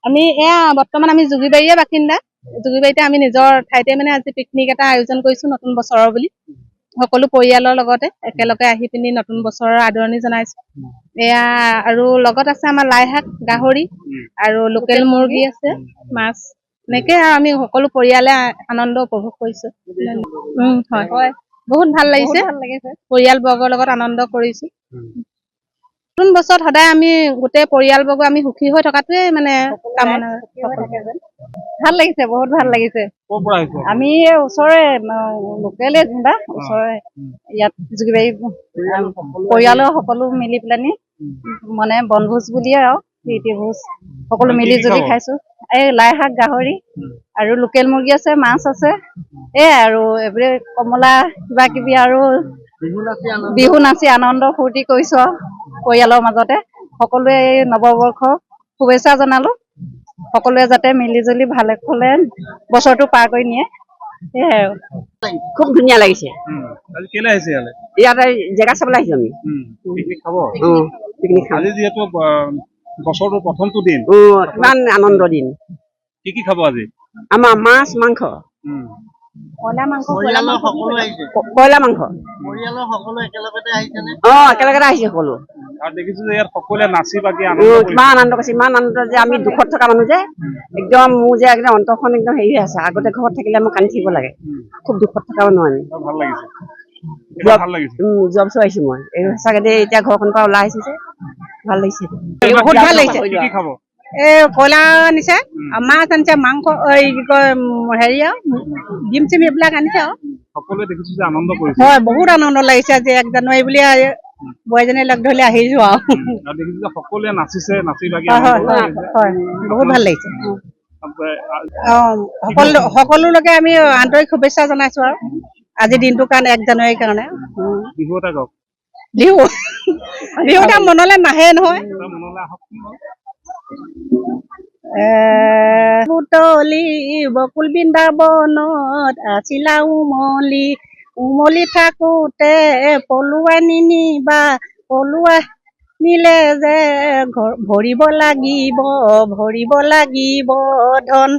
আমি এয়া বৰ্তমান আমি যোগীবাৰীয়ে বাসিন্দা। যোগীবাৰীতে আমি নিজৰ ঠাইতে মানে আজি পিকনিক এটা আয়োজন কৰিছো নতুন বছৰৰ বুলি। সকলো পৰিয়ালৰ লগতে একেলগে আহি পিনি নতুন বছৰৰ আদৰণি জনাইছো। এয়া আৰু লগত আছে আমাৰ লাই শাক, গাহৰি আৰু লোকেল মুৰ্গী আছে, মাছ। এনেকে আমি সকলো পৰিয়ালে আনন্দ উপভোগ কৰিছো। হয়, বহুত ভাল লাগিছে। পৰিয়ালবৰ্গৰ লগত আনন্দ কৰিছো। নতুন বছৰত সদায় আমি গোটেই পৰিয়ালবৰ্গ আমি সুখী হৈ থকাটোৱে মানে কামনা। ভাল লাগিছে, বহুত ভাল লাগিছে। আমি ওচৰৰে লোকেলে যেনিবা ওচৰৰে ইয়াত যোগীবাৰী পৰিয়ালৰ সকলো মিলি পেলানি মানে বনভোজ বুলিয়ে আৰু প্ৰীতিভোজ সকলো মিলি জুলি খাইছো। এই লাই শাক, গাহৰি আৰু লোকেল মুৰ্গী আছে, মাছ আছে। আৰু এইবোৰে কমলা কিবা কিবি আৰু বিহু নাচি আনন্দ ফূৰ্তি কৰিছো পৰিয়ালৰ মাজতে। সকলোৱে নৱবৰ্ষ শুভেচ্ছা জনালো। সকলোৱে যাতে মিলি জুলি ভালে কুশলে বছৰটো পাৰ কৰি নিয়ে, সেয়াই আৰু। খুব ধুনীয়া লাগিছে। ইয়াতে জেগা চাবলৈ আহিছো আমি। পিকনিক খাব? পিকনিক খাম। আজি যিহেতু বছৰটোৰ প্ৰথমটো দিন, কিমান আনন্দ দিন। কি খাব আজি? আমাৰ মাছ, মাংস। ব্ৰইলাৰ মাংস, ব্ৰইলাৰ মাংস। পৰিয়ালৰ সকলো একেলগতে আহিছে নে? একেলগতে আহিছে সকলো। আৰু দেখিছো যে ইয়াত সকলোৱে নাচি বাগি কিমান আনন্দ কৰিছে, ইমান আনন্দ যে আমি দুখত থকা মানুহ যে একদম মোৰ যে একদম অন্তৰখন একদম হেৰি হৈ আছে। আগতে ঘৰত থাকিলে মই কান্দি থাকিব লাগে, খুব দুখত থকা মানুহ আমি। ভাল লাগিছে। যোৱা বছৰ আহিছো মই। এই সঁচাকে দেই, এতিয়া ঘৰখনৰ পৰা ওলাই আহিছো যে ভাল লাগিছে। বহুত ভাল লাগিছে। কয়লাৰ আনিছে, মাছ আনিছে, মাংস কি কয় হেৰি আৰু ডিম চিম এইবিলাক আনিছে আৰু সকলোৱে দেখিছো যে আনন্দ কৰিছে। হয়, বহুত আনন্দ লাগিছে। আজি 1 জানুৱাৰী বুলি বোৱাৰীজনী লগ ধৰিলে আহিছো আৰু দেখিছো যে সকলোৱে নাচিছে, নাচি বাগি বহুত ভাল লাগিছে। সকলোলৈকে আমি আন্তৰিক শুভেচ্ছা জনাইছো আৰু আজিৰ দিনটোৰ কাৰণে, 1 জানুৱাৰীৰ কাৰণে। বিহু এটা গাওক। বিহু এটা মনলৈ নাহে নহয়। বুটলি বকুল বৃন্দাবনত আছিলা উমলি, উমলি থাকোতে পলুৱাই নিনিবা, পলুৱাই নিলে যে ভৰিব লাগিব, ভৰিব লাগিব ধন।